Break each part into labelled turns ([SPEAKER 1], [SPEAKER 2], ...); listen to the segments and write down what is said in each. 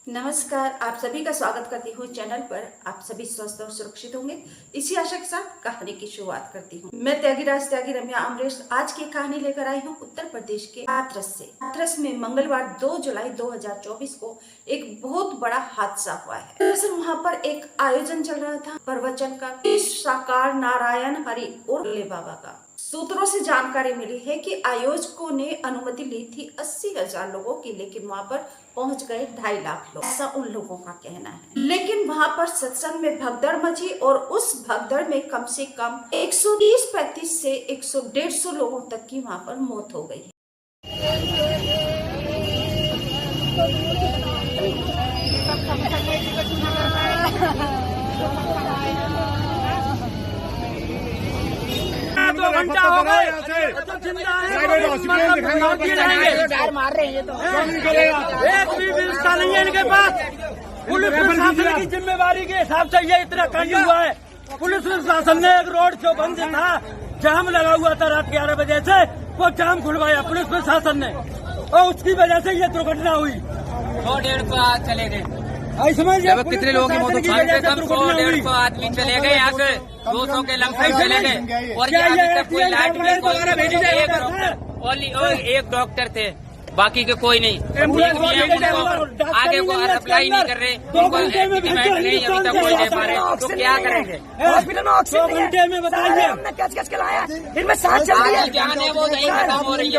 [SPEAKER 1] नमस्कार, आप सभी का स्वागत करती हूँ चैनल पर। आप सभी स्वस्थ और सुरक्षित होंगे, इसी आशा के साथ कहानी की शुरुआत करती हूँ। मैं त्यागी रम्या अमरेश आज की कहानी लेकर आई हूँ उत्तर प्रदेश के हाथरस से। हाथरस में मंगलवार 2 जुलाई 2024 को एक बहुत बड़ा हादसा हुआ है। दरअसल वहाँ पर एक आयोजन चल रहा था प्रवचन का, साकार नारायण हरि उर्फ भोले बाबा का। सूत्रों से जानकारी मिली है कि आयोजकों ने अनुमति ली थी 80,000 लोगों की, लेकिन वहां पर पहुंच गए 2.5 लाख लोग, ऐसा उन लोगों का कहना है। लेकिन वहां पर सत्संग में भगदड़ मची और उस भगदड़ में कम से कम 130-135 से 150 लोगों तक की वहां पर मौत हो गई।
[SPEAKER 2] दो घंटा हो गए प्राइवेट हॉस्पिटल मार रहे हैं। ये तो एक भी व्यवस्था नहीं है इनके पास। पुलिस प्रशासन की जिम्मेवारी के हिसाब से ये इतना कांड हुआ है। पुलिस प्रशासन ने एक रोड जो बंद था, जाम लगा हुआ था रात 11 बजे से, वो जाम खुलवाया पुलिस प्रशासन ने और उसकी वजह से ये दुर्घटना हुई।
[SPEAKER 3] 100-150 चले गए।
[SPEAKER 2] लगभग कितने लोगों की मौत हुई?
[SPEAKER 3] 100-150 आदमी चले गए यहाँ से, 200 के लमसम चले गए। और यहाँ अभी तक कोई लाइट एक डॉक्टर थे, बाकी के कोई नहीं। आगे को अप्लाई नहीं कर रहे, उनको एस्टीमेट नहीं अभी तक कोई दे पा रहे, तो क्या करेंगे?
[SPEAKER 2] हॉस्पिटल में ऑक्सीजन घंटे में बताइए हमने कैच के लाया, इनमें सांस चल रही है,
[SPEAKER 3] जान है वो नहीं खत्म हो रही है।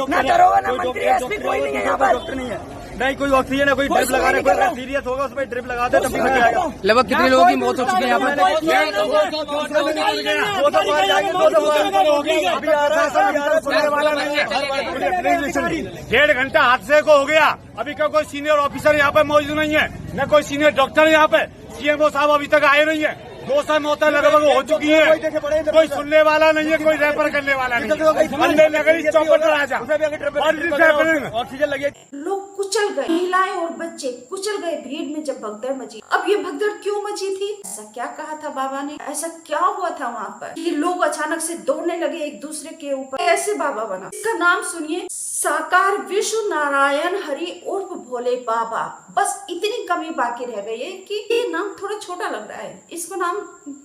[SPEAKER 2] ना दरोगा ना मंत्री एसपी कोई नहीं है यहाँ पर। डॉक्टर नहीं है, नहीं कोई ऑक्सीजन है, कोई ड्रिप लगा रहे, कोई सीरियस होगा उसमें ड्रिप लगा दे तब भी बच जाएगा।
[SPEAKER 4] लगभग कितने लोगों की मौत हो चुकी है यहाँ पर?
[SPEAKER 2] 1.5 घंटा हादसे को हो गया, अभी का कोई सीनियर ऑफिसर यहाँ पे मौजूद नहीं है, न कोई सीनियर डॉक्टर यहाँ पे। सीएमओ साहब अभी तक आए नहीं है। 200 मौतें लगभग हो चुकी है, कोई सुनने वाला नहीं है, कोई रेफर करने वाला नहीं है। अंधे नगरी चौपट राजा ऑक्सीजन लगे,
[SPEAKER 1] लोग कुचल गए, महिलाएं और बच्चे कुचल गए भीड़ में जब भगदड़ मची। अब ये भगदड़ क्यों मची थी? ऐसा क्या कहा था बाबा ने? ऐसा क्या हुआ था वहाँ पर? ये लोग अचानक से दौड़ने लगे एक दूसरे के ऊपर। ऐसे बाबा बना। इसका नाम सुनिए, साकार विश्व नारायण हरि उर्फ भोले बाबा। बस इतनी कमी बाकी रह गई है कि ये नाम थोड़ा छोटा लग रहा है, इसको नाम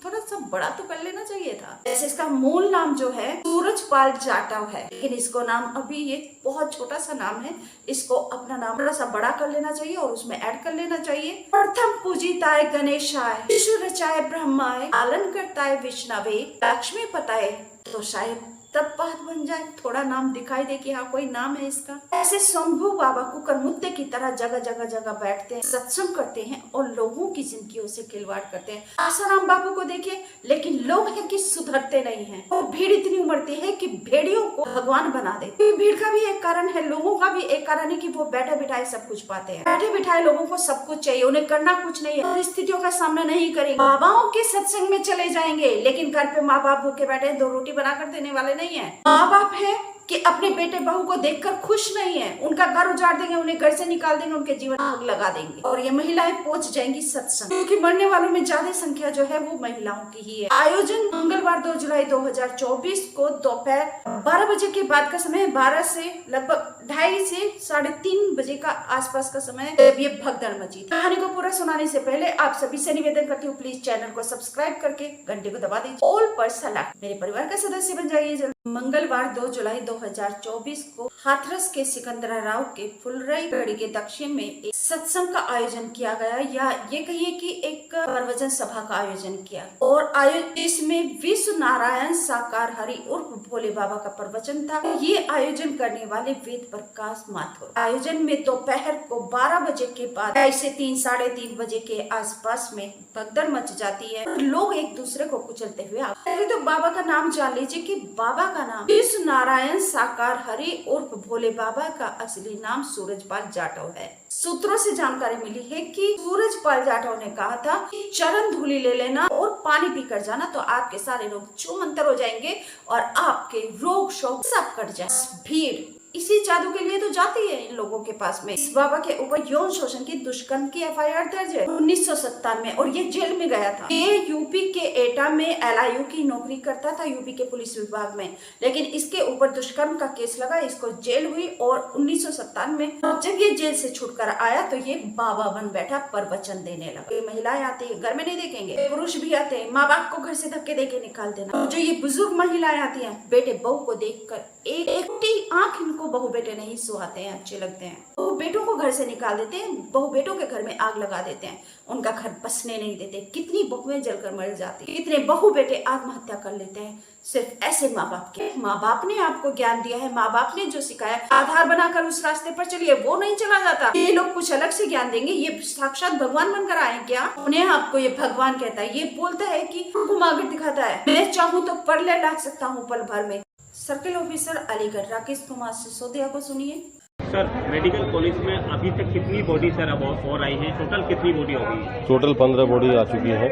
[SPEAKER 1] थोड़ा सा बड़ा तो कर लेना चाहिए था। जैसे इसका मूल नाम जो है सूरजपाल जाटव है, लेकिन इसको नाम अभी ये बहुत छोटा सा नाम है, इसको अपना नाम थोड़ा सा बड़ा कर लेना चाहिए और उसमें ऐड कर लेना चाहिए। प्रथम पूजिताय गणेशाय, विश्व रचाय ब्रह्माय, पालन करताय विष्णवे, लक्ष्मी पताय, तो शायद तब बात बन जाए, थोड़ा नाम दिखाई दे कि हाँ कोई नाम है इसका। ऐसे शंभू बाबा कुकर मुद्दे की तरह जगह जगह बैठते हैं, सत्संग करते हैं और लोगों की जिंदगियों से खिलवाड़ करते हैं। आसाराम बाबू को देखिए, लेकिन लोग हैं कि सुधरते नहीं हैं और भीड़ इतनी उमड़ती है कि भेड़ियों को भगवान बना दे। भीड़ का भी एक कारण है, लोगों का भी एक कारण है कि वो बैठे बिठाए सब कुछ पाते हैं। बैठे बिठाए लोगों को सब कुछ चाहिए, उन्हें करना कुछ नहीं है, परिस्थितियों का सामना नहीं करेंगे, बाबाओं के सत्संग में चले जाएंगे, लेकिन घर पे माँ बाप भूखे बैठे 2 रोटी बनाकर देने वाले नहीं है। माँ बाप है कि अपने बेटे बहू को देखकर खुश नहीं है, उनका घर उजाड़ देंगे, उन्हें घर से निकाल देंगे, उनके जीवन में आग लगा देंगे और ये महिलाएं पहुंच जाएंगी सत्संग, क्योंकि मरने वालों में ज्यादा संख्या जो है वो महिलाओं की ही है। आयोजन मंगलवार 2 जुलाई 2024 को दोपहर 12 बजे के बाद का समय, 12 से लगभग 2:30 से 3:30 बजे का आसपास का समय जब ये भगदड़ मची। कहानी को पूरा सुनाने से पहले आप सभी से निवेदन करती हूँ, प्लीज चैनल को सब्सक्राइब करके घंटे को दबा दीजिए, ऑल पर सेलेक्ट, मेरे परिवार का सदस्य बन जाइए। मंगलवार 2 जुलाई 2024 को हाथरस के सिकंदराव के फुलरई गढ़ी के दक्षिण में एक सत्संग का आयोजन किया गया, या ये कहिए कि एक प्रवचन सभा का आयोजन किया और इसमें विश्व नारायण साकार हरि उर्फ भोले बाबा का प्रवचन था। ये आयोजन करने वाले वेद प्रकाश माथुर। आयोजन में दोपहर को 12 बजे के बाद 2:30 से 3-3:30 बजे के आसपास में भगदड़ मच जाती है, लोग एक दूसरे को कुचलते हुए आते। तो बाबा का नाम जान लीजिए कि बाबा का नाम विश्व नारायण साकार हरि उर्फ भोले बाबा का असली नाम सूरजपाल जाटव है। सूत्रों से जानकारी मिली है कि सूरजपाल जाटव ने कहा था कि चरण धूलि ले लेना और पानी पीकर जाना तो आपके सारे रोग छूमंतर हो जाएंगे और आपके रोग शोक सब कट जाए। भीड़ इसी जादू के लिए तो जाती है इन लोगों के पास में। इस बाबा के ऊपर यौन शोषण की दुष्कर्म की FIR दर्ज है 1997 में, और ये जेल में गया था। ये यूपी के एटा में LIU की नौकरी करता था, यूपी के पुलिस विभाग में, लेकिन इसके ऊपर दुष्कर्म का केस लगा, इसको जेल हुई। और 1997 में जब ये जेल से छूटकर आया तो ये बाबा बन बैठा, प्रवचन देने लगा। ये महिलाएं आती है, घर में नहीं देखेंगे, पुरुष भी आते हैं, माँ बाप को घर से धक्के देके निकाल देना। जो ये बुजुर्ग महिलाएं आती हैं, बेटे बहू को देखकर एक आंख इनको बहू बेटे नहीं सुहाते हैं, अच्छे लगते हैं। बहू बेटों को घर से निकाल देते हैं, बहू बेटों के घर में आग लगा देते हैं, उनका घर बसने नहीं देते। कितनी बहुएं जलकर मर जाती, कितने बहू बेटे आत्महत्या कर लेते हैं, सिर्फ ऐसे माँ बाप के। माँ बाप ने आपको ज्ञान दिया है, माँ बाप ने जो सिखाया, आधार बनाकर उस रास्ते पर चलिए, वो नहीं चला जाता। ये लोग कुछ अलग से ज्ञान देंगे, ये साक्षात भगवान बनकर आए क्या? उन्हें आपको ये भगवान कहता है, ये बोलता है कि आगे दिखाता है, मैं चाहूँ तो परले लाग सकता हूँ पल भर में। सर्किल ऑफिसर अलीगढ़ राकेश कुमार सिसोदिया को सुनिए।
[SPEAKER 5] सर, मेडिकल कॉलेज में अभी तक कितनी बॉडी सर अब और आई है? टोटल कितनी बॉडी होगी?
[SPEAKER 6] टोटल 15 बॉडी आ चुकी है,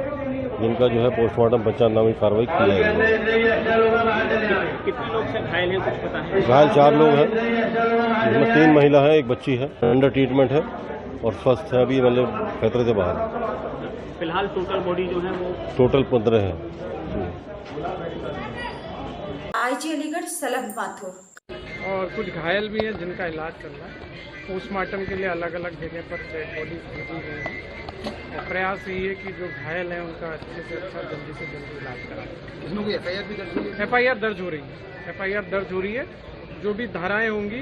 [SPEAKER 6] जिनका जो है पोस्टमार्टम 95 कार्रवाई की है।
[SPEAKER 5] कितने लोग से घायल हैं, कुछ पता है?
[SPEAKER 6] घायल 4 लोग हैं, जिसमें 3 महिला है, एक बच्ची है, अंडर ट्रीटमेंट है और स्वस्थ है, अभी मतलब खतरे से बाहर।
[SPEAKER 5] फिलहाल टोटल बॉडी जो है वो
[SPEAKER 6] टोटल 15 है।
[SPEAKER 1] IG अलीगढ़ सलग माथुर।
[SPEAKER 7] और कुछ घायल भी हैं जिनका इलाज चल रहा है। पोस्टमार्टम के लिए अलग अलग जगह पर डेड बॉडी भेजी गई है और प्रयास यही है कि जो घायल हैं उनका अच्छे से अच्छा जल्दी से जल्दी इलाज कराएं। इसमें कोई FIR भी दर्ज हुई है? FIR दर्ज हो रही है, FIR दर्ज हो रही है। जो भी धाराएं होंगी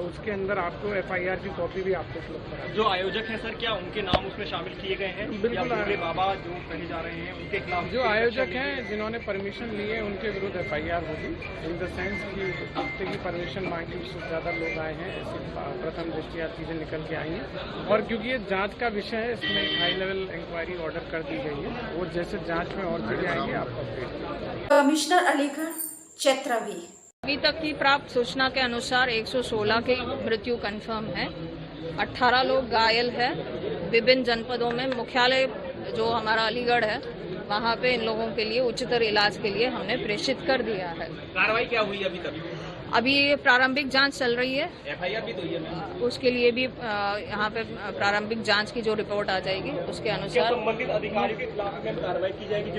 [SPEAKER 7] उसके अंदर आपको FIR की कॉपी भी आपको उपलब्ध करा।
[SPEAKER 5] जो आयोजक हैं सर, क्या उनके नाम उसमें शामिल किए गए हैं?
[SPEAKER 7] बिल्कुल,
[SPEAKER 5] बाबा जो कहे जा रहे हैं उनके खिलाफ
[SPEAKER 7] जो आयोजक हैं जिन्होंने परमिशन ली है उनके विरुद्ध FIR होगी। इन द सेंस कि जितने की परमिशन मांगी उससे ज्यादा लोग आए हैं, ऐसी प्रथम दृष्टिया चीजें निकल के आई हैं। और क्योंकि ये जांच का विषय है, इसमें हाई लेवल इंक्वायरी ऑर्डर कर दी गई है और जैसे जांच में और चीजें आएंगी आपको अपडेट।
[SPEAKER 1] कमिश्नर अलीगढ़ चैत्रावी।
[SPEAKER 8] अभी तक की प्राप्त सूचना के अनुसार 116 की मृत्यु कंफर्म है, 18 लोग घायल है। विभिन्न जनपदों में मुख्यालय जो हमारा अलीगढ़ है वहाँ पे इन लोगों के लिए उच्चतर इलाज के लिए हमने प्रेषित कर दिया है।
[SPEAKER 5] कार्रवाई क्या हुई अभी तक?
[SPEAKER 8] अभी ये प्रारंभिक जांच चल रही है,
[SPEAKER 5] FIR भी तो हुई है।
[SPEAKER 8] उसके लिए भी यहाँ पे प्रारंभिक जांच की जो रिपोर्ट आ जाएगी उसके अनुसार
[SPEAKER 5] संबंधित अधिकारियों के खिलाफ में कार्रवाई की जाएगी।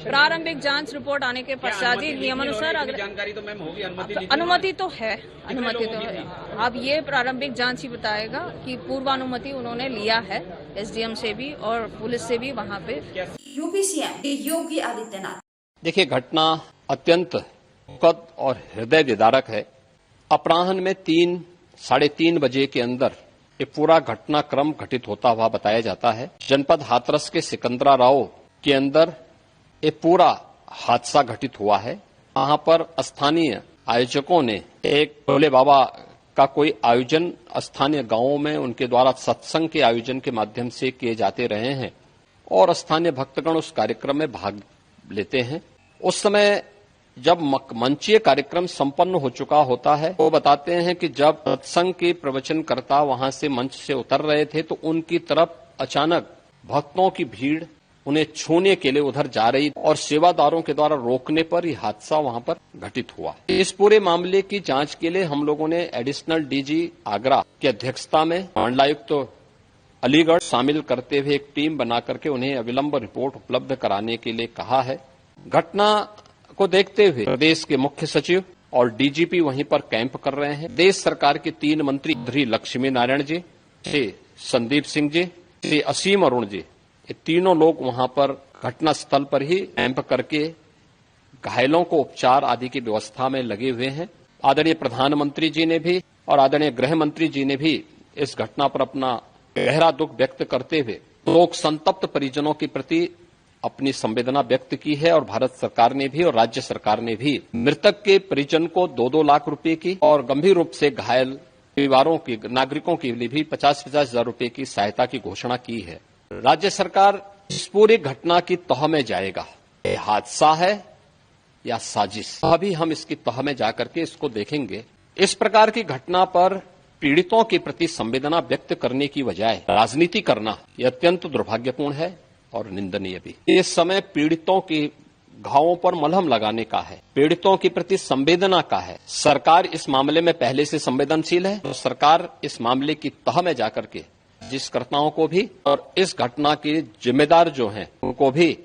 [SPEAKER 8] प्रारंभिक जांच रिपोर्ट आने के पश्चात ही नियमानुसार अगर
[SPEAKER 5] जानकारी तो मैम होगी,
[SPEAKER 8] अनुमति तो है, अनुमति तो है। अब ये प्रारंभिक जांच ही बताएगा कि पूर्वानुमति उन्होंने लिया है SDM से भी और पुलिस से भी वहाँ पे।
[SPEAKER 1] UP CM Yogi Adityanath.
[SPEAKER 9] देखिए, घटना अत्यंत दुखद और हृदय विदारक है। अपराह्न में 3-3:30 बजे के अंदर ये पूरा घटनाक्रम घटित होता हुआ बताया जाता है। जनपद हाथरस के सिकंदरा राव के अंदर ये पूरा हादसा घटित हुआ है। वहां पर स्थानीय आयोजकों ने एक भोले बाबा का कोई आयोजन स्थानीय गांवों में उनके द्वारा सत्संग के आयोजन के माध्यम से किए जाते रहे हैं और स्थानीय भक्तगण उस कार्यक्रम में भाग लेते हैं। उस समय जब मंचीय कार्यक्रम संपन्न हो चुका होता है, वो बताते हैं कि जब सत्संग के प्रवचनकर्ता वहां से मंच से उतर रहे थे तो उनकी तरफ अचानक भक्तों की भीड़ उन्हें छूने के लिए उधर जा रही और सेवादारों के द्वारा रोकने पर यह हादसा वहां पर घटित हुआ। इस पूरे मामले की जांच के लिए हम लोगों ने एडिशनल DG आगरा की अध्यक्षता में मंडलायुक्त अलीगढ़ शामिल करते हुए एक टीम बना करके उन्हें अविलंब रिपोर्ट उपलब्ध कराने के लिए कहा है। घटना को देखते हुए प्रदेश के मुख्य सचिव और DGP वहीं पर कैंप कर रहे हैं। देश सरकार के 3 मंत्री श्री लक्ष्मी नारायण जी, श्री संदीप सिंह जी, श्री असीम अरुण जी, ये तीनों लोग वहां पर घटना स्थल पर ही कैंप करके घायलों को उपचार आदि की व्यवस्था में लगे हुए हैं। आदरणीय प्रधानमंत्री जी ने भी और आदरणीय गृह मंत्री जी ने भी इस घटना पर अपना गहरा दुख व्यक्त करते हुए लोक संतप्त परिजनों के प्रति अपनी संवेदना व्यक्त की है और भारत सरकार ने भी और राज्य सरकार ने भी मृतक के परिजन को 2-2 लाख रुपए की और गंभीर रूप से घायल परिवारों की नागरिकों के लिए भी 50-50 हजार रुपए की सहायता की घोषणा की है। राज्य सरकार इस पूरी घटना की तह में जाएगा। ये हादसा है या साजिश, अभी हम इसकी तह में जाकर के इसको देखेंगे। इस प्रकार की घटना पर पीड़ितों के प्रति संवेदना व्यक्त करने की बजाय राजनीति करना यह अत्यंत दुर्भाग्यपूर्ण है और निंदनीय भी। इस समय पीड़ितों की घावों पर मलहम लगाने का है, पीड़ितों के प्रति संवेदना का है। सरकार इस मामले में पहले से संवेदनशील है, तो सरकार इस मामले की तह में जाकर के जिसकर्ताओं को भी और इस घटना के जिम्मेदार जो हैं उनको भी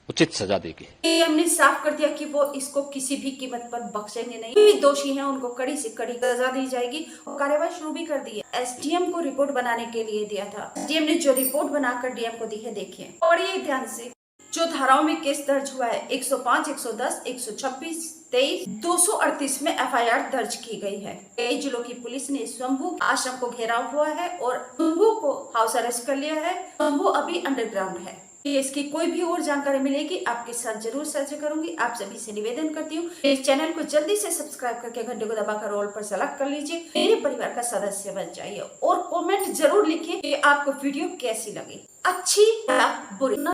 [SPEAKER 9] उचित सजा देगी।
[SPEAKER 1] एएम ने साफ कर दिया कि वो इसको किसी भी कीमत पर बख्शेंगे नहीं। भी दोषी हैं उनको कड़ी से कड़ी सजा दी जाएगी और कार्यवाही शुरू भी कर दी है। एसडीएम को रिपोर्ट बनाने के लिए दिया था। एसडीएम ने जो रिपोर्ट बनाकर डीएम को दी है, देखिए और ये ध्यान से जो धाराओं में केस दर्ज हुआ है 105, 110, 126, 23, 238 में एफआईआर दर्ज की गई है। कई जिलों की पुलिस ने स्वंभू आश्रम को घेराव हुआ है और स्वंभू को हाउस अरेस्ट कर लिया है। स्वंभू अभी अंडरग्राउंड है। इसकी कोई भी और जानकारी मिलेगी आपके साथ जरूर साझा करूंगी। आप सभी से निवेदन करती हूँ इस चैनल को जल्दी से सब्सक्राइब करके घंटे को दबाकर ऑल पर सेलेक्ट कर लीजिए। मेरे परिवार का सदस्य बन जाइए और कमेंट जरूर लिखिए कि आपको वीडियो कैसी लगी, अच्छी या बुरी।